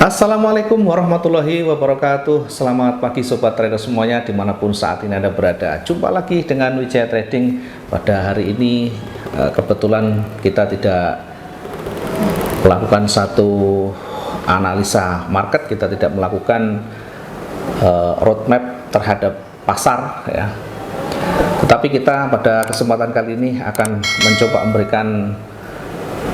Assalamualaikum warahmatullahi wabarakatuh. Selamat pagi sobat trader semuanya dimanapun saat ini Anda berada. Jumpa lagi dengan Wijaya Trading. Pada hari ini kebetulan kita tidak melakukan satu analisa market, kita tidak melakukan roadmap terhadap pasar ya. Tetapi kita pada kesempatan kali ini akan mencoba memberikan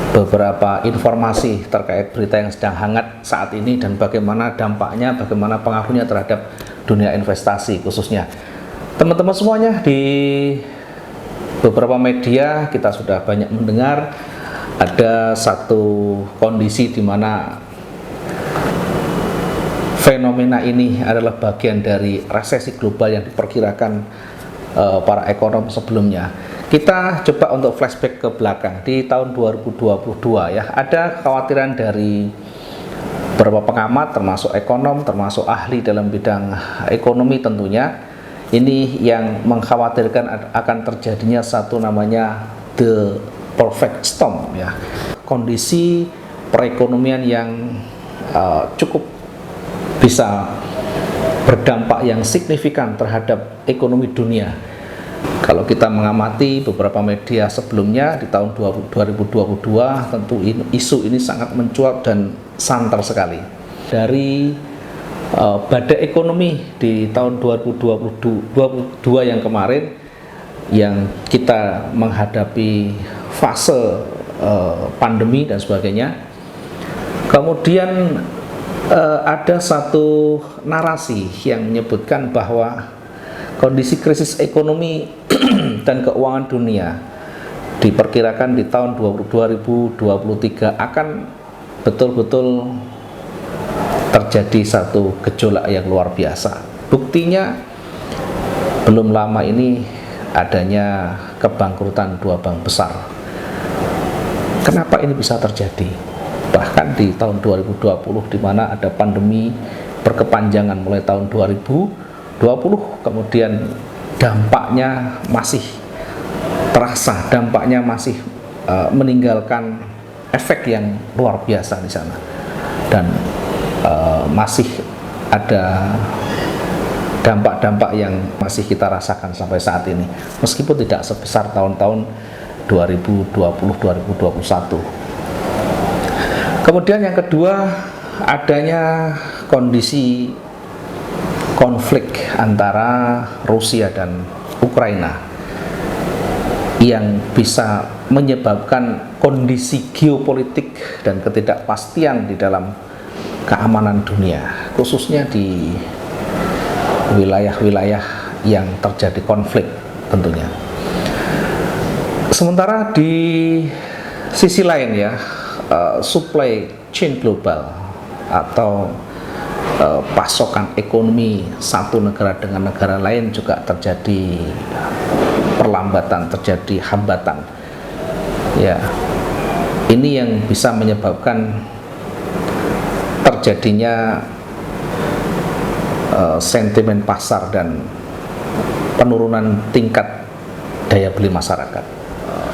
beberapa informasi terkait berita yang sedang hangat saat ini dan bagaimana dampaknya, bagaimana pengaruhnya terhadap dunia investasi khususnya. Teman-teman semuanya, di beberapa media kita sudah banyak mendengar ada satu kondisi di mana fenomena ini adalah bagian dari resesi global yang diperkirakan para ekonom sebelumnya. Kita coba untuk flashback ke belakang di tahun 2022 ya. Ada kekhawatiran dari beberapa pengamat termasuk ekonom, termasuk ahli dalam bidang ekonomi tentunya. Ini yang mengkhawatirkan akan terjadinya satu namanya the perfect storm ya. Kondisi perekonomian yang cukup bisa berdampak yang signifikan terhadap ekonomi dunia. Kalau kita mengamati beberapa media sebelumnya di tahun 2022, tentu isu ini sangat mencuat dan santer sekali. Dari badai ekonomi di tahun 2022 yang kemarin, yang kita menghadapi fase pandemi dan sebagainya, kemudian ada satu narasi yang menyebutkan bahwa kondisi krisis ekonomi dan keuangan dunia diperkirakan di tahun 2023 akan betul-betul terjadi satu gejolak yang luar biasa. Buktinya belum lama ini adanya kebangkrutan dua bank besar. Kenapa ini bisa terjadi? Bahkan di tahun 2020 di mana ada pandemi berkepanjangan mulai tahun 2020, kemudian dampaknya masih terasa, dampaknya masih meninggalkan efek yang luar biasa di sana, dan masih ada dampak-dampak yang masih kita rasakan sampai saat ini, meskipun tidak sebesar tahun-tahun 2020-2021. Kemudian yang kedua, adanya kondisi konflik antara Rusia dan Ukraina yang bisa menyebabkan kondisi geopolitik dan ketidakpastian di dalam keamanan dunia, khususnya di wilayah-wilayah yang terjadi konflik tentunya. Sementara di sisi lain ya, supply chain global atau pasokan ekonomi satu negara dengan negara lain juga terjadi perlambatan, terjadi hambatan ya. Ini yang bisa menyebabkan terjadinya sentimen pasar dan penurunan tingkat daya beli masyarakat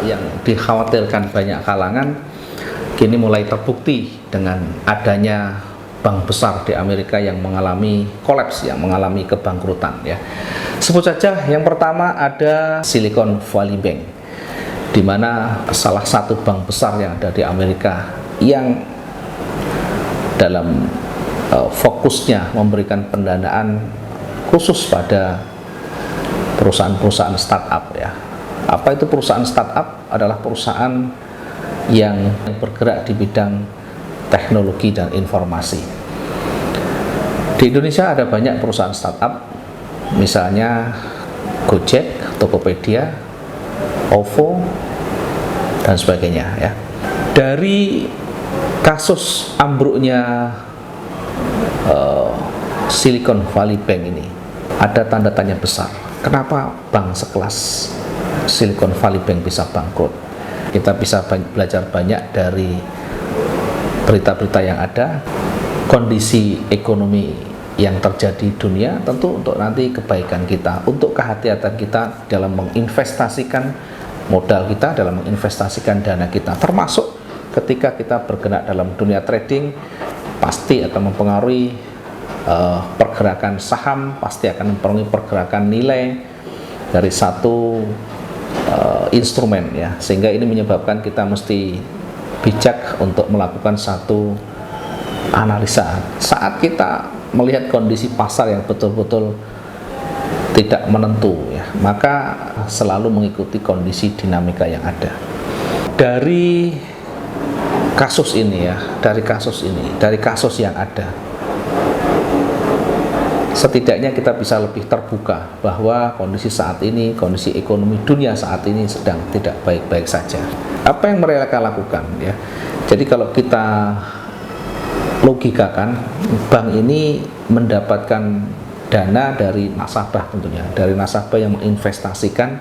yang dikhawatirkan banyak kalangan. Kini mulai terbukti dengan adanya bank besar di Amerika yang mengalami kolaps, yang mengalami kebangkrutan ya. Sebut saja yang pertama ada Silicon Valley Bank, di mana salah satu bank besar yang ada di Amerika yang dalam fokusnya memberikan pendanaan khusus pada perusahaan-perusahaan startup ya. Apa itu perusahaan startup? Adalah perusahaan yang bergerak di bidang teknologi dan informasi. Di Indonesia ada banyak perusahaan startup, misalnya Gojek, Tokopedia, OVO, dan sebagainya ya. Dari kasus ambruknya Silicon Valley Bank ini ada tanda tanya besar. Kenapa bank sekelas Silicon Valley Bank bisa bangkrut? Kita bisa belajar banyak dari berita-berita yang ada, kondisi ekonomi yang terjadi di dunia, tentu untuk nanti kebaikan kita, untuk kehati-hatian kita dalam menginvestasikan modal kita, dalam menginvestasikan dana kita, termasuk ketika kita bergerak dalam dunia trading pasti akan mempengaruhi pergerakan saham, pasti akan mempengaruhi pergerakan nilai dari satu instrumen ya, sehingga ini menyebabkan kita mesti bijak untuk melakukan satu analisa saat kita melihat kondisi pasar yang betul-betul tidak menentu ya, maka selalu mengikuti kondisi dinamika yang ada. Dari kasus ini ya, dari kasus yang ada, setidaknya kita bisa lebih terbuka bahwa kondisi saat ini, kondisi ekonomi dunia saat ini sedang tidak baik-baik saja. Apa yang mereka lakukan ya? Jadi kalau kita logikakan, bank ini mendapatkan dana dari nasabah, tentunya dari nasabah yang menginvestasikan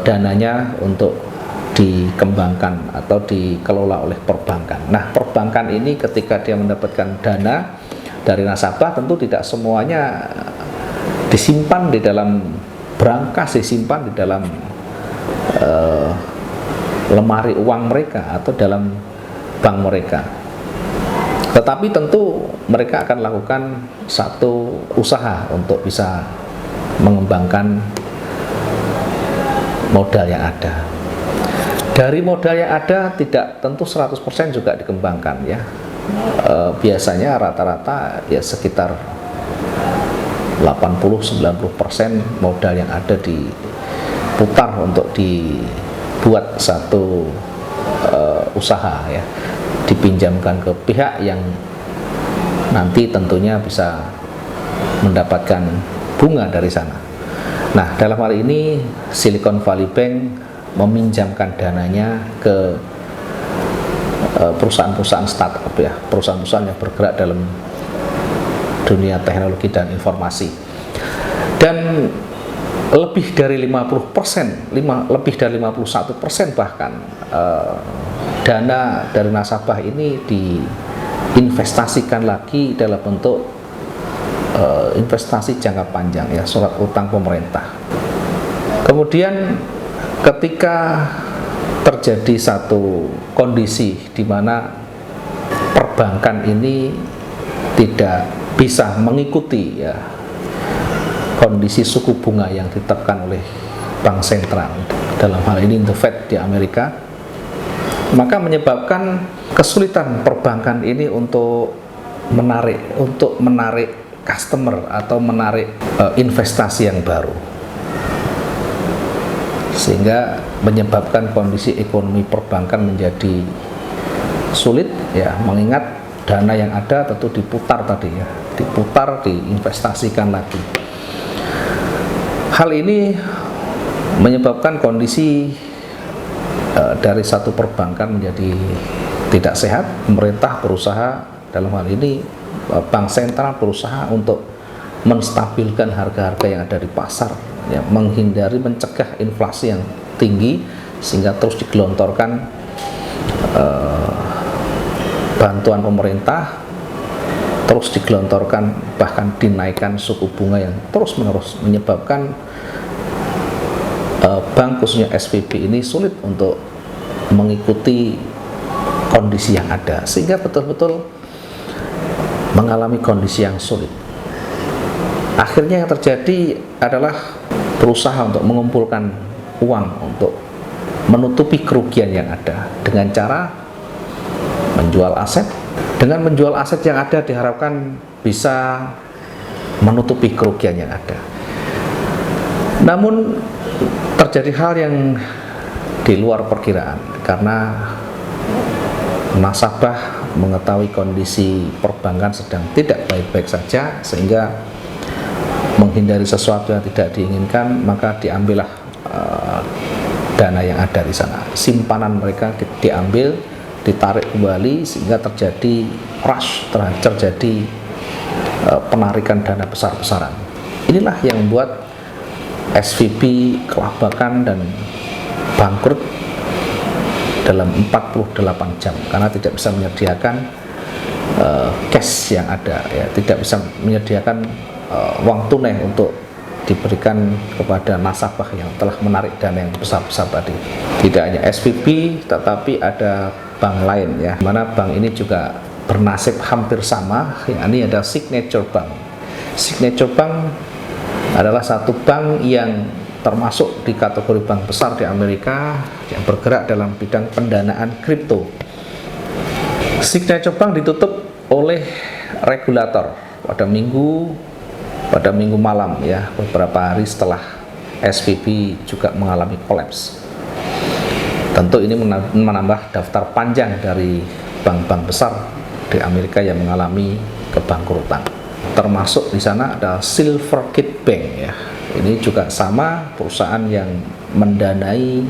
dananya untuk dikembangkan atau dikelola oleh perbankan. Nah, perbankan ini ketika dia mendapatkan dana dari nasabah, tentu tidak semuanya disimpan di dalam brankas, disimpan di dalam lemari uang mereka atau dalam bank mereka. Tetapi tentu mereka akan lakukan satu usaha untuk bisa mengembangkan modal yang ada. Dari modal yang ada tidak tentu 100% juga dikembangkan ya. Biasanya rata-rata ya sekitar 80-90% modal yang ada diputar untuk dibuat satu usaha ya, dipinjamkan ke pihak yang nanti tentunya bisa mendapatkan bunga dari sana. Nah, dalam hal ini Silicon Valley Bank meminjamkan dananya ke perusahaan-perusahaan startup ya, perusahaan-perusahaan yang bergerak dalam dunia teknologi dan informasi. Dan lebih dari 50%, lebih dari 51% bahkan dana dari nasabah ini diinvestasikan lagi dalam bentuk investasi jangka panjang ya, surat utang pemerintah. Kemudian ketika terjadi satu kondisi di mana perbankan ini tidak bisa mengikuti ya kondisi suku bunga yang ditetapkan oleh bank sentral, dalam hal ini The Fed di Amerika, maka menyebabkan kesulitan perbankan ini untuk menarik customer atau menarik investasi yang baru, sehingga menyebabkan kondisi ekonomi perbankan menjadi sulit ya, mengingat dana yang ada tentu diputar tadi ya, diinvestasikan lagi. Hal ini menyebabkan kondisi dari satu perbankan menjadi tidak sehat. Pemerintah berusaha, dalam hal ini bank sentral berusaha untuk menstabilkan harga-harga yang ada di pasar ya, menghindari, mencegah inflasi yang tinggi, sehingga terus digelontorkan bantuan pemerintah, terus digelontorkan, bahkan dinaikkan suku bunga yang terus-menerus, menyebabkan bank khususnya SVB ini sulit untuk mengikuti kondisi yang ada, sehingga betul-betul mengalami kondisi yang sulit. Akhirnya yang terjadi adalah berusaha untuk mengumpulkan uang untuk menutupi kerugian yang ada dengan cara menjual aset. Dengan menjual aset yang ada diharapkan bisa menutupi kerugian yang ada. Namun terjadi hal yang di luar perkiraan, karena nasabah mengetahui kondisi perbankan sedang tidak baik-baik saja, sehingga menghindari sesuatu yang tidak diinginkan, maka diambillah dana yang ada di sana. Simpanan mereka diambil, ditarik kembali, sehingga terjadi rush, terjadi penarikan dana besar-besaran. Inilah yang membuat SVB kelabakan dan bangkrut dalam 48 jam karena tidak bisa menyediakan cash yang ada ya, tidak bisa menyediakan uang tunai untuk diberikan kepada nasabah yang telah menarik dana yang besar-besar tadi. Tidak hanya SVB, tetapi ada bank lain ya, mana bank ini juga bernasib hampir sama, yakni ada Signature Bank. Signature Bank adalah satu bank yang termasuk di kategori bank besar di Amerika yang bergerak dalam bidang pendanaan kripto. Signature Bank ditutup oleh regulator pada minggu malam ya, beberapa hari setelah SVB juga mengalami kolaps. Tentu ini menambah daftar panjang dari bank-bank besar di Amerika yang mengalami kebangkrutan. Termasuk di sana ada Silvergate Bank ya. Ini juga sama, perusahaan yang mendanai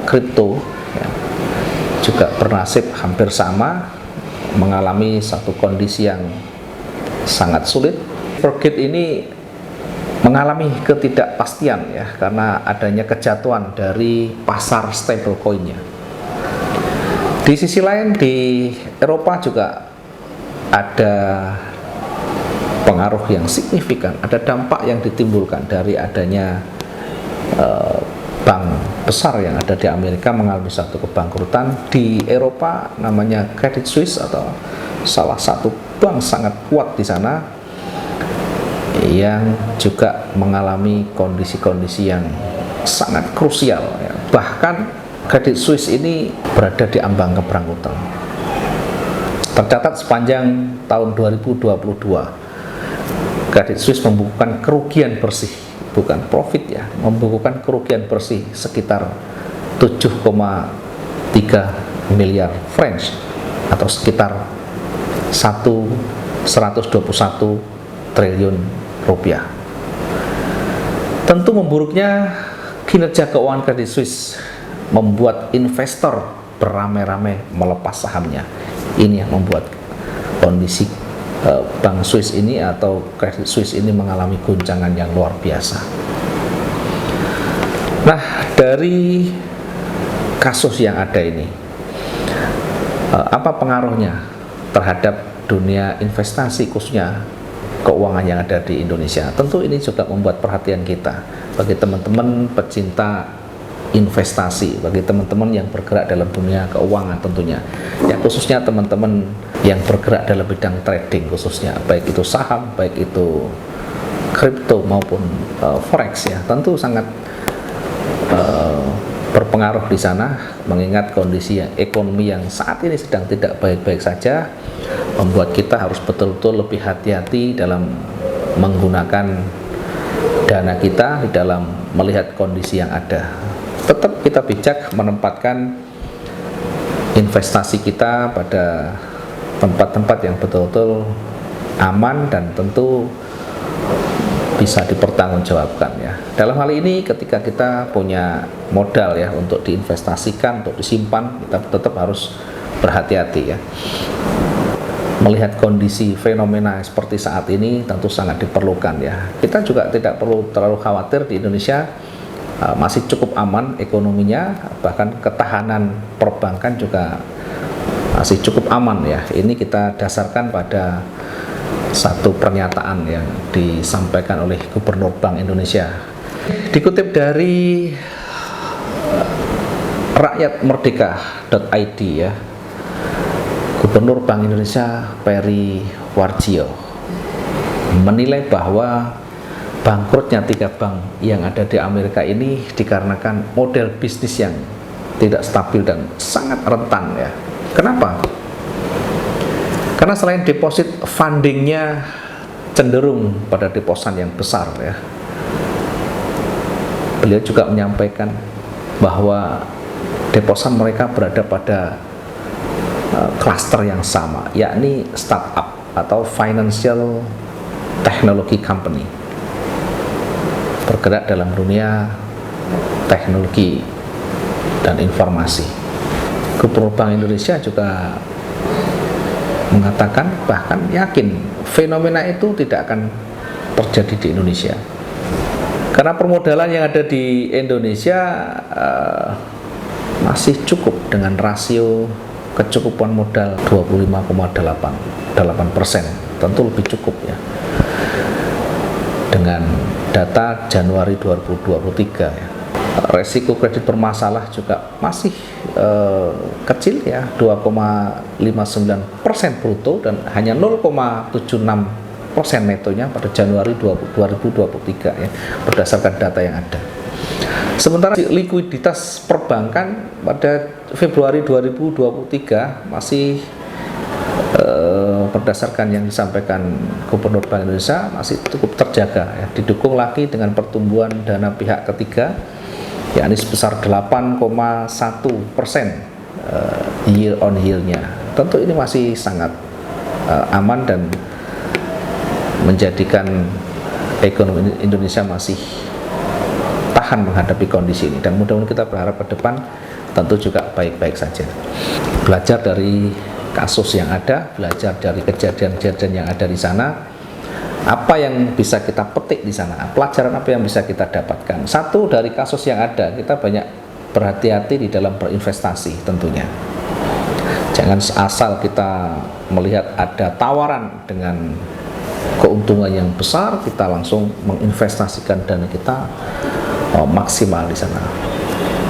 kripto ya, juga bernasib hampir sama, mengalami satu kondisi yang sangat sulit. Silvergate ini mengalami ketidakpastian ya, karena adanya kejatuhan dari pasar stablecoin-nya. Di sisi lain di Eropa juga ada pengaruh yang signifikan, ada dampak yang ditimbulkan dari adanya bank besar yang ada di Amerika mengalami satu kebangkrutan. Di Eropa namanya Credit Suisse, atau salah satu bank sangat kuat di sana yang juga mengalami kondisi-kondisi yang sangat krusial ya. Bahkan Credit Suisse ini berada di ambang keberangkutan. Tercatat sepanjang tahun 2022 Credit Suisse membukukan kerugian bersih, bukan profit ya, membukukan kerugian bersih sekitar 7,3 miliar French atau sekitar 121 triliun rupiah. Tentu memburuknya kinerja keuangan Credit Suisse membuat investor beramai-ramai melepas sahamnya. Ini yang membuat kondisi Bank Swiss ini atau Credit Suisse ini mengalami guncangan yang luar biasa. Nah, dari kasus yang ada ini, apa pengaruhnya terhadap dunia investasi, khususnya keuangan yang ada di Indonesia? Tentu ini juga membuat perhatian kita bagi teman-teman pecinta investasi, bagi teman-teman yang bergerak dalam dunia keuangan tentunya, ya khususnya teman-teman yang bergerak dalam bidang trading khususnya, baik itu saham, baik itu kripto maupun forex ya, tentu sangat berpengaruh di sana, mengingat kondisi ekonomi yang saat ini sedang tidak baik-baik saja, membuat kita harus betul-betul lebih hati-hati dalam menggunakan dana kita di dalam melihat kondisi yang ada. Tetap kita bijak menempatkan investasi kita pada tempat-tempat yang betul-betul aman dan tentu bisa dipertanggungjawabkan ya. Dalam hal ini ketika kita punya modal ya untuk diinvestasikan, untuk disimpan, kita tetap harus berhati-hati ya. Melihat kondisi fenomena seperti saat ini tentu sangat diperlukan ya. Kita juga tidak perlu terlalu khawatir, di Indonesia masih cukup aman ekonominya, bahkan ketahanan perbankan juga masih cukup aman ya. Ini kita dasarkan pada satu pernyataan yang disampaikan oleh Gubernur Bank Indonesia. Dikutip dari rakyatmerdeka.id ya, Gubernur Bank Indonesia Peri Warjio menilai bahwa bangkrutnya 3 bank yang ada di Amerika ini dikarenakan model bisnis yang tidak stabil dan sangat rentan ya. Kenapa? Karena selain deposit fundingnya cenderung pada deposan yang besar ya, beliau juga menyampaikan bahwa deposan mereka berada pada klaster yang sama, yakni startup atau financial technology company, bergerak dalam dunia teknologi dan informasi. Gubernur Bank Indonesia juga mengatakan, bahkan yakin fenomena itu tidak akan terjadi di Indonesia, karena permodalan yang ada di Indonesia masih cukup dengan rasio kecukupan modal 25,8%, tentu lebih cukup ya. dengan data Januari 2023 ya. Resiko kredit bermasalah juga masih kecil ya, 2,59% bruto dan hanya 0,76% netonya pada Januari 2023 ya, berdasarkan data yang ada. Sementara likuiditas perbankan pada Februari 2023 masih berdasarkan yang disampaikan Gubernur Bank Indonesia masih cukup terjaga ya, didukung lagi dengan pertumbuhan dana pihak ketiga yakni sebesar 8,1% year on year-nya. Tentu ini masih sangat aman dan menjadikan ekonomi Indonesia masih tahan menghadapi kondisi ini, dan mudah-mudahan kita berharap ke depan tentu juga baik-baik saja. Belajar dari kasus yang ada, belajar dari kejadian-kejadian yang ada di sana, apa yang bisa kita petik di sana, pelajaran apa yang bisa kita dapatkan. Satu, dari kasus yang ada, kita banyak berhati-hati di dalam berinvestasi tentunya. Jangan asal kita melihat ada tawaran dengan keuntungan yang besar, kita langsung menginvestasikan dana kita maksimal di sana.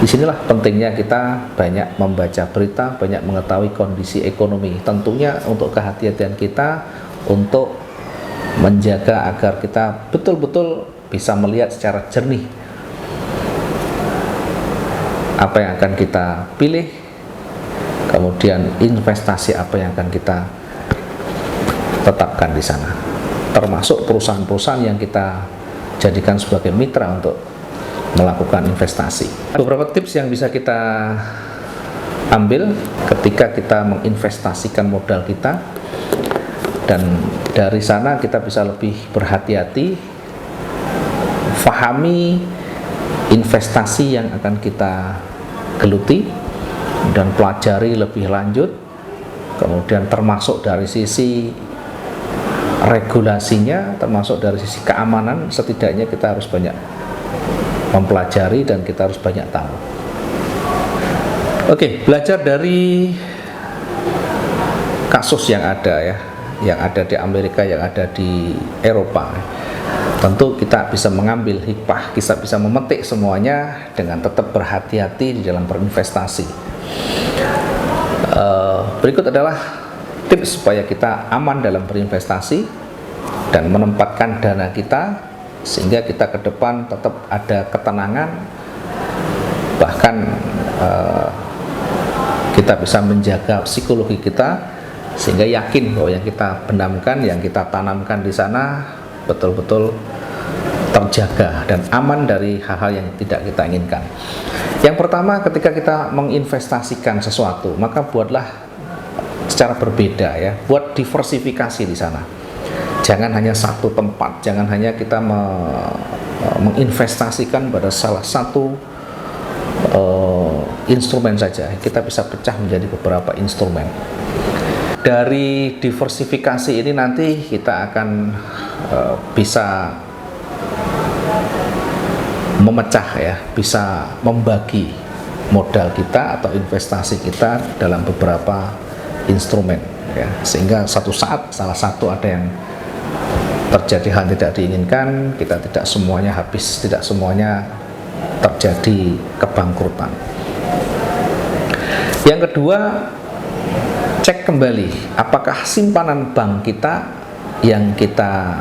Disinilah pentingnya kita banyak membaca berita, banyak mengetahui kondisi ekonomi. Tentunya untuk kehati-hatian kita untuk menjaga agar kita betul-betul bisa melihat secara jernih apa yang akan kita pilih, kemudian investasi apa yang akan kita tetapkan di sana, termasuk perusahaan-perusahaan yang kita jadikan sebagai mitra untuk melakukan investasi. Beberapa tips yang bisa kita ambil ketika kita menginvestasikan modal kita, dan dari sana kita bisa lebih berhati-hati, fahami investasi yang akan kita geluti dan pelajari lebih lanjut, kemudian termasuk dari sisi regulasinya, termasuk dari sisi keamanan, setidaknya kita harus banyak mempelajari dan kita harus banyak tahu. Oke, belajar dari kasus yang ada ya, yang ada di Amerika, yang ada di Eropa. Tentu kita bisa mengambil hikmah, kita bisa memetik semuanya dengan tetap berhati-hati di dalam berinvestasi. Berikut adalah tips supaya kita aman dalam berinvestasi dan menempatkan dana kita sehingga kita ke depan tetap ada ketenangan, bahkan kita bisa menjaga psikologi kita sehingga yakin bahwa yang kita benamkan, yang kita tanamkan di sana betul-betul terjaga dan aman dari hal-hal yang tidak kita inginkan. Yang pertama, ketika kita menginvestasikan sesuatu, maka buatlah secara berbeda ya, buat diversifikasi di sana. Jangan hanya satu tempat, jangan hanya kita menginvestasikan pada salah satu instrumen saja. Kita bisa pecah menjadi beberapa instrumen. Dari diversifikasi ini nanti kita akan bisa memecah ya, bisa membagi modal kita atau investasi kita dalam beberapa instrumen ya, sehingga satu saat salah satu ada yang terjadi hal tidak diinginkan, kita tidak semuanya habis, tidak semuanya terjadi kebangkrutan. Yang kedua, cek kembali apakah simpanan bank kita yang kita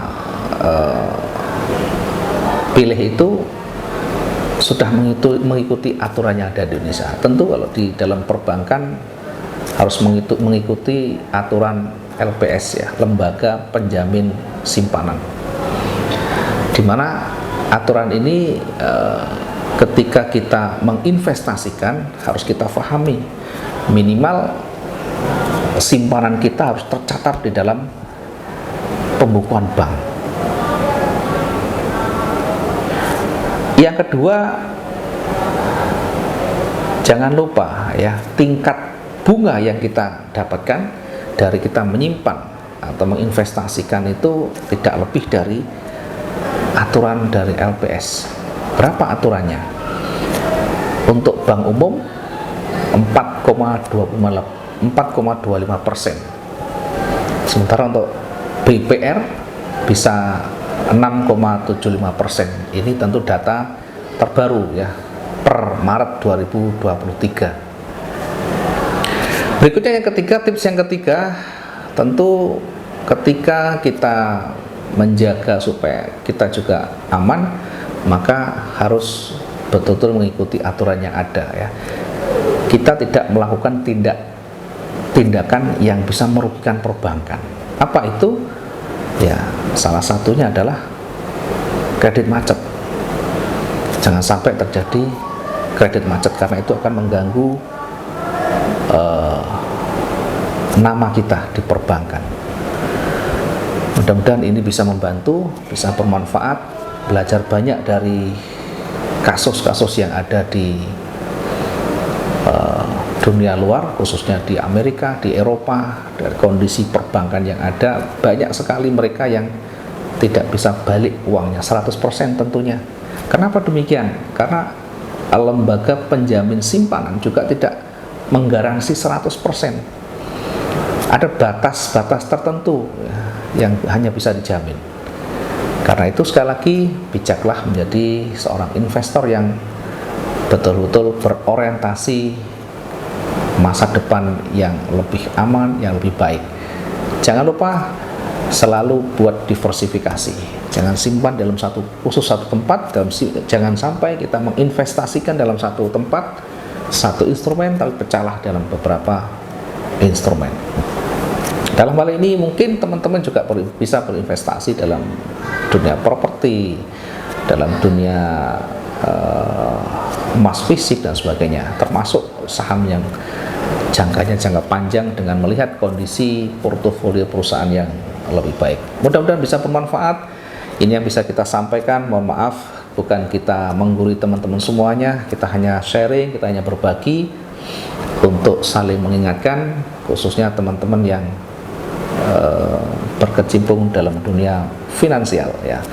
pilih itu sudah mengikuti aturan yang ada di Indonesia. Tentu kalau di dalam perbankan harus mengikuti aturan LPS ya, Lembaga Penjamin Simpanan, di mana aturan ini ketika kita menginvestasikan harus kita pahami minimal simpanan kita harus tercatat di dalam pembukuan bank. Yang kedua, jangan lupa ya, tingkat bunga yang kita dapatkan dari kita menyimpan atau menginvestasikan itu tidak lebih dari aturan dari LPS. Berapa aturannya? Untuk bank umum 4,25%. Sementara untuk BPR bisa 6,75%. Ini tentu data terbaru ya per Maret 2023. Berikutnya yang ketiga, tips yang ketiga, tentu ketika kita menjaga supaya kita juga aman, maka harus betul-betul mengikuti aturan yang ada ya. Kita tidak melakukan tindakan yang bisa merugikan perbankan. Apa itu? Ya, salah satunya adalah kredit macet. Jangan sampai terjadi kredit macet, karena itu akan mengganggu nama kita di perbankan. Mudah-mudahan ini bisa membantu, bisa bermanfaat, belajar banyak dari kasus-kasus yang ada di dunia luar, khususnya di Amerika, di Eropa, dari kondisi perbankan yang ada. Banyak sekali mereka yang tidak bisa balik uangnya 100% tentunya. Kenapa demikian? Karena lembaga penjamin simpanan juga tidak menggaransi 100%. Ada batas-batas tertentu yang hanya bisa dijamin. Karena itu sekali lagi, bijaklah menjadi seorang investor yang betul-betul berorientasi masa depan yang lebih aman, yang lebih baik. Jangan lupa selalu buat diversifikasi. Jangan simpan dalam satu tempat, jangan sampai kita menginvestasikan dalam satu tempat, satu instrumen, tapi pecahlah dalam beberapa instrumen. Dalam hal ini mungkin teman-teman juga bisa berinvestasi dalam dunia properti, dalam dunia emas fisik dan sebagainya, termasuk saham yang jangkanya jangka panjang dengan melihat kondisi portofolio perusahaan yang lebih baik. Mudah-mudahan bisa bermanfaat. Ini yang bisa kita sampaikan. Mohon maaf, bukan kita menggurui teman-teman semuanya, kita hanya sharing, kita hanya berbagi untuk saling mengingatkan, khususnya teman-teman yang berkecimpung dalam dunia finansial ya.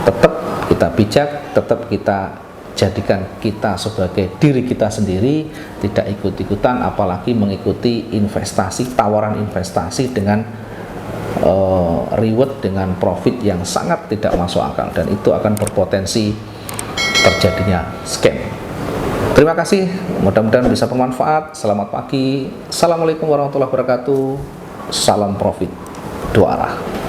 Tetap kita bijak, tetap kita jadikan kita sebagai diri kita sendiri, tidak ikut-ikutan, apalagi mengikuti investasi, tawaran investasi dengan reward, dengan profit yang sangat tidak masuk akal, dan itu akan berpotensi terjadinya scam. Terima kasih, mudah-mudahan bisa bermanfaat. Selamat pagi, assalamualaikum warahmatullahi wabarakatuh. Salam profit dua arah.